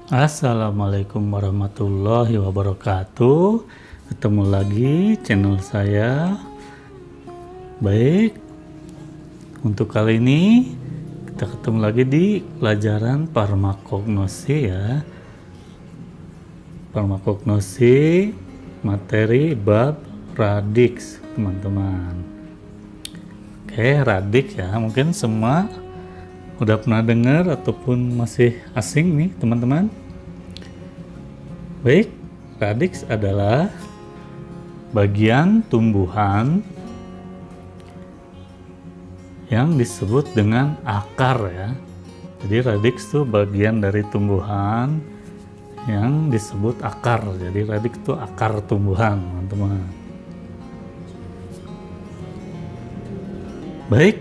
Assalamualaikum warahmatullahi wabarakatuh. Ketemu lagi channel saya. Baik, untuk kali ini kita ketemu lagi di pelajaran farmakognosi ya. Farmakognosi materi bab radix, teman-teman. Oke, radix ya, mungkin semua udah pernah dengar ataupun masih asing nih teman-teman. Baik, radix adalah bagian tumbuhan yang disebut dengan akar ya. Jadi radix itu bagian dari tumbuhan yang disebut akar. Jadi radix itu akar tumbuhan, teman-teman. Baik,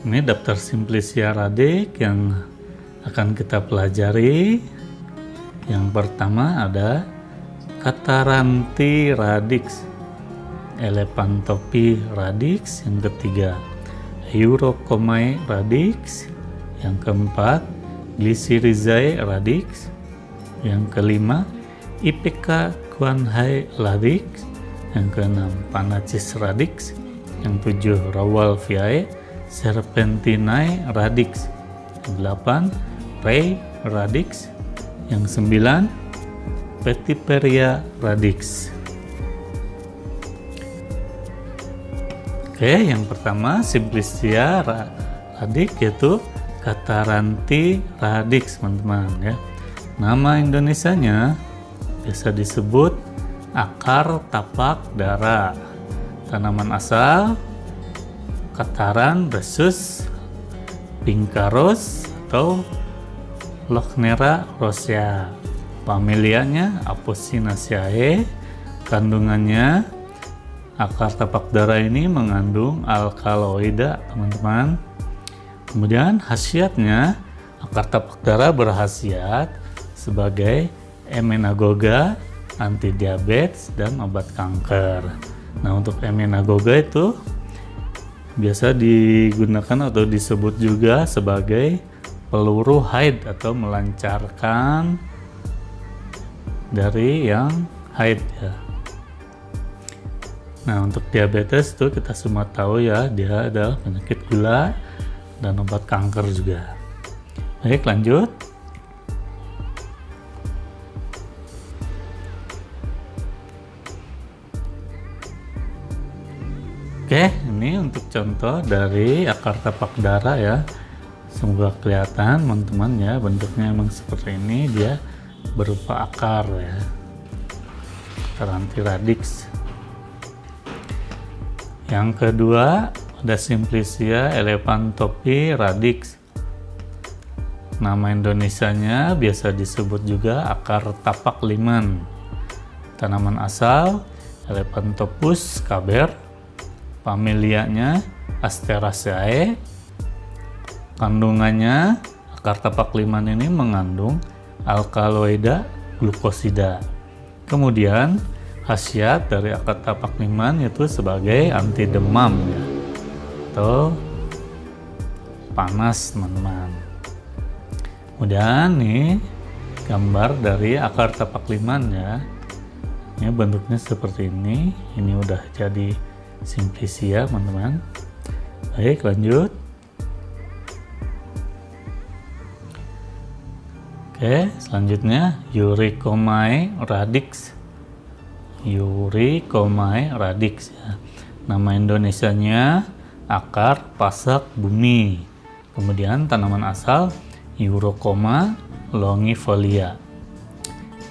ini daftar Simplicia radix yang akan kita pelajari. Yang pertama ada Catharanthi radix, Elephantopy radix. Yang ketiga Eurocomae radix. Yang keempat Glycyrrhizae radix. Yang kelima Ipecac guanhae radix. Yang keenam Panacis radix. Yang tujuh Rauwolfiae Serpentinae radix. Yang 8 Ray radix. Yang 9 Petiperia radix. Oke, yang pertama Simplicia radix yaitu Catharanthi radix, teman-teman ya. Nama Indonesianya biasa disebut akar tapak dara. Tanaman asal Catharan Pincaros atau Lochnera rosea. Familianya Apocynaceae. Kandungannya, akar tapak dara ini mengandung alkaloida, teman-teman. Kemudian khasiatnya, akar tapak dara berkhasiat sebagai emmenagoga, anti diabetes, dan obat kanker. Nah, untuk emmenagoga itu biasa digunakan atau disebut juga sebagai peluru haid atau melancarkan dari yang haid ya. Nah, untuk diabetes itu kita semua tahu ya, dia adalah penyakit gula dan obat kanker juga. Baik, lanjut. Oke, ini untuk contoh dari akar tapak dara ya. Semoga kelihatan teman-teman ya, bentuknya memang seperti ini, dia berupa akar ya. Catharanthi radix. Yang kedua ada Simplicia Elephantopy radix. Nama Indonesianya biasa disebut juga akar tapak liman. Tanaman asal Elephantophus caber. Familianya Asteraceae. Kandungannya, akar tapak liman ini mengandung alkaloida glukosida. Kemudian khasiat dari akar tapak liman yaitu sebagai anti demam ya, atau panas, teman-teman. Kemudian nih gambar dari akar tapak liman ya. Ini bentuknya seperti ini. Ini udah jadi Simplicia, teman-teman. Baik, lanjut. Oke, selanjutnya Eurycomae radix. Eurycomae radix ya. Nama Indonesianya akar pasak bumi. Kemudian tanaman asal Eurocoma longifolia.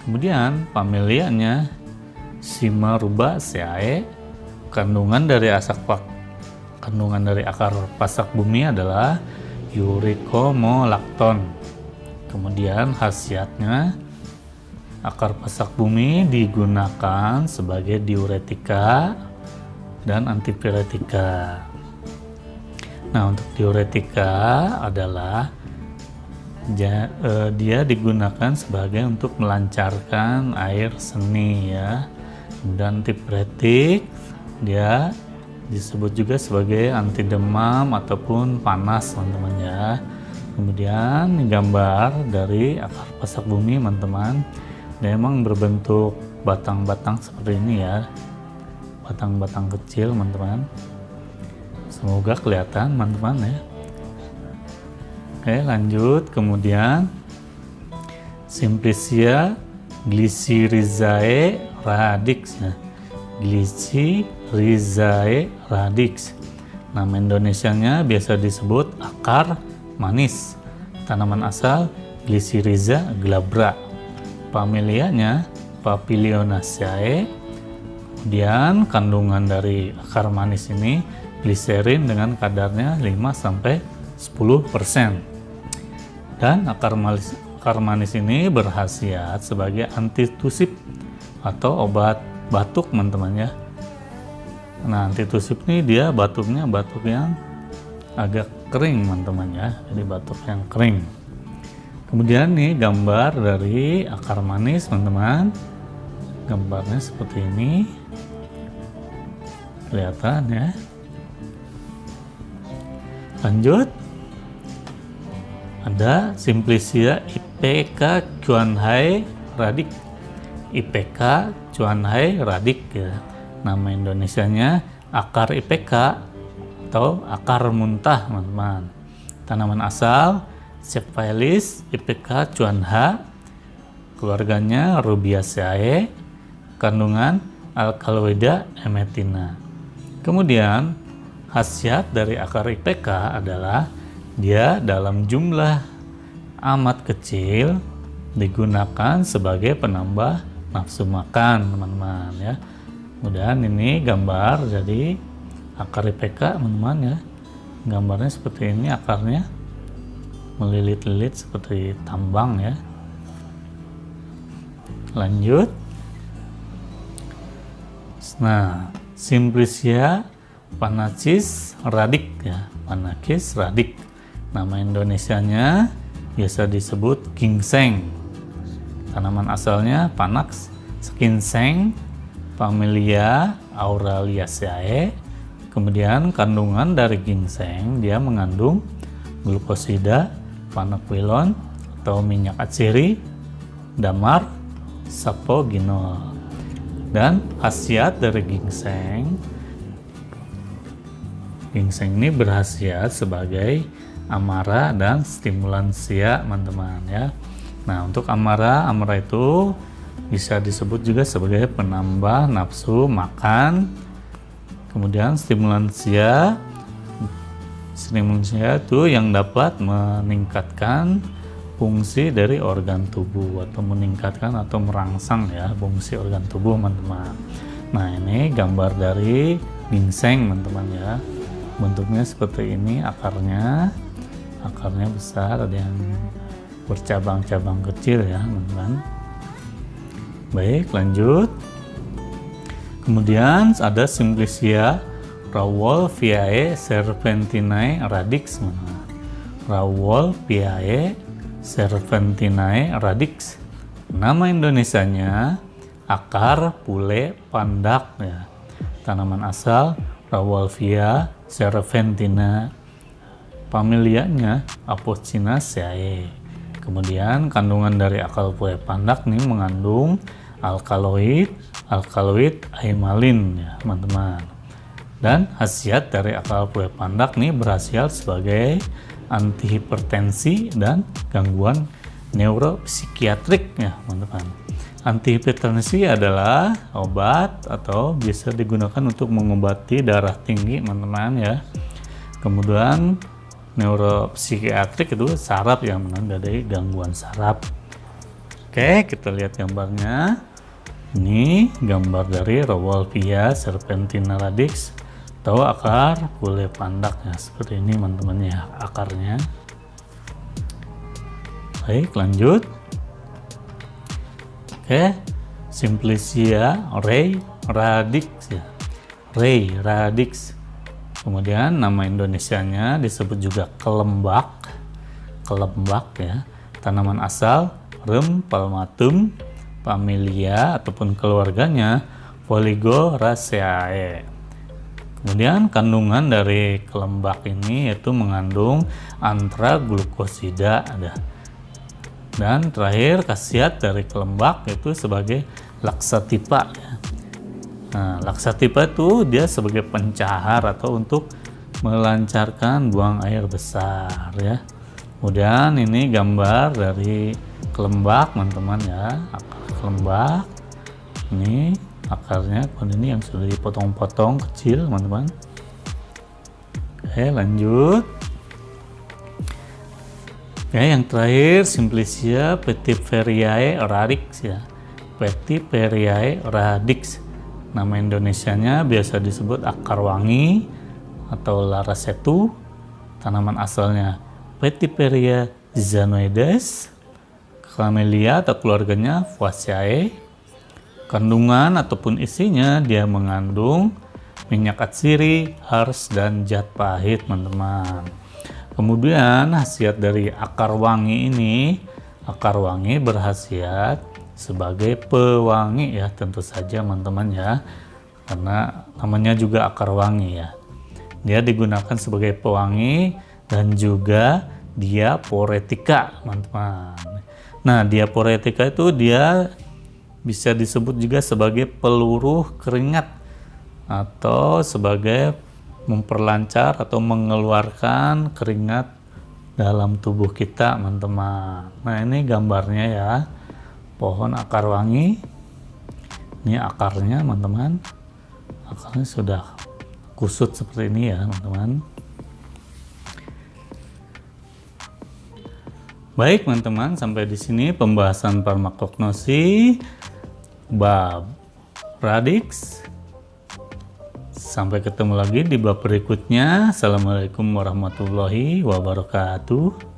Kemudian familianya Cimarubaceae. Kandungan dari akar pasak bumi adalah euricomolacton. Kemudian khasiatnya, akar pasak bumi digunakan sebagai diuretika dan antipiretika. Nah, untuk diuretika adalah dia digunakan sebagai untuk melancarkan air seni ya. Kemudian antipiretik, dia disebut juga sebagai anti demam ataupun panas, teman-teman ya. Kemudian gambar dari akar pasak bumi teman-teman. Dia emang berbentuk batang-batang seperti ini ya, batang-batang kecil teman-teman. Semoga kelihatan teman-teman ya. Oke, lanjut. Kemudian Simplicia glycyrrhizae radix ya. Glycyrrhizae radix. Nama Indonesianya biasa disebut akar manis. Tanaman asal Glycyrrhiza glabra. Familianya Papilionaceae. Kemudian kandungan dari akar manis ini gliserin dengan kadarnya 5-10%. Dan akar manis ini berkhasiat sebagai antitusif atau obat batuk teman-teman ya. Nah, antitusif ini dia batuknya batuk yang agak kering teman-teman ya, jadi batuk yang kering. Kemudian nih gambar dari akar manis teman-teman. Gambarnya seperti ini, kelihatan ya. Lanjut, ada Simplicia IPK Chuanhai radix. IPK Chuanhai radix ya. Nama Indonesianya akar IPK atau akar muntah teman-teman. Tanaman asal Cephaelis IPK Chuanha, keluarganya Rubiaceae, kandungan alkaloida emetina. Kemudian khasiat dari akar IPK adalah dia dalam jumlah amat kecil digunakan sebagai penambah nafsu makan teman-teman ya. Kemudian ini gambar jadi akar IPK teman-teman ya. Gambarnya seperti ini, akarnya melilit-lilit seperti tambang ya. Lanjut. Nah, Simplicia panacis radix ya, panacis radix. Nama Indonesianya biasa disebut ginseng. Tanaman asalnya Panax ginseng, familia Auraliaceae. Kemudian kandungan dari ginseng dia mengandung glukosida, panoxylon atau minyak atsiri, damar, sapoginol. Dan khasiat dari ginseng ini berkhasiat sebagai amara dan stimulansia teman-teman ya. Nah, untuk amara itu bisa disebut juga sebagai penambah nafsu makan. Kemudian stimulansia itu yang dapat meningkatkan fungsi dari organ tubuh atau meningkatkan atau merangsang ya fungsi organ tubuh teman-teman. Nah, ini gambar dari ginseng teman-teman ya. Bentuknya seperti ini, akarnya besar, ada yang bercabang-cabang kecil ya teman-teman. Baik, lanjut. Kemudian ada Simplicia Rauwolfiae serpentinae radix. Rauwolfiae serpentinae radix. Nama Indonesianya akar pule pandak ya. Tanaman asal Rauwolfia serpentina, familianya Apocynaceae. Kemudian kandungan dari akar pule pandak ini mengandung alkaloid aimalin ya teman-teman. Dan khasiat dari akar pule pandak ini berkhasiat sebagai antihipertensi dan gangguan neuropsikiatrik ya teman-teman. Antihipertensi adalah obat atau bisa digunakan untuk mengobati darah tinggi teman-teman ya. Kemudian neuropsikiatrik itu saraf yang menandai gangguan saraf. Oke, kita lihat gambarnya. Ini gambar dari Rauwolfia serpentina radix atau akar pule pandak ya, seperti ini teman-teman ya akarnya. Baik, lanjut. Oke, Simplicia Ray radix ya, Ray radix. Kemudian nama Indonesianya disebut juga kelembak ya. Tanaman asal Rem palmatum, familia ataupun keluarganya Polygoraceae. Kemudian kandungan dari kelembak ini yaitu mengandung antraglukosida. Dan terakhir khasiat dari kelembak yaitu sebagai laksatipa. Nah, laksatipa itu dia sebagai pencahar atau untuk melancarkan buang air besar ya. Kemudian ini gambar dari kelembak teman-teman ya, akar kelembak. Ini akarnya, kemudian ini yang sudah dipotong-potong kecil teman-teman. Oke, lanjut. Oke, yang terakhir Simplicia petiferiae radix ya. Petiferiae radix. Nama Indonesianya biasa disebut akar wangi atau larasetu. Tanaman asalnya Petiperia zanoides, Camellia atau keluarganya Fabaceae. Kandungan ataupun isinya dia mengandung minyak atsiri, hars, dan zat pahit teman-teman. Kemudian khasiat dari akar wangi ini, akar wangi berkhasiat sebagai pewangi ya, tentu saja teman-teman ya, karena namanya juga akar wangi ya. Dia digunakan sebagai pewangi dan juga diaporetika teman-teman. Nah, diaporetika itu dia bisa disebut juga sebagai peluruh keringat atau sebagai memperlancar atau mengeluarkan keringat dalam tubuh kita teman-teman. Nah, ini gambarnya ya, pohon akar wangi. Ini akarnya teman-teman, akarnya sudah kusut seperti ini ya teman-teman. Baik teman-teman, sampai di sini pembahasan farmakognosi bab radix. Sampai ketemu lagi di bab berikutnya. Assalamualaikum warahmatullahi wabarakatuh.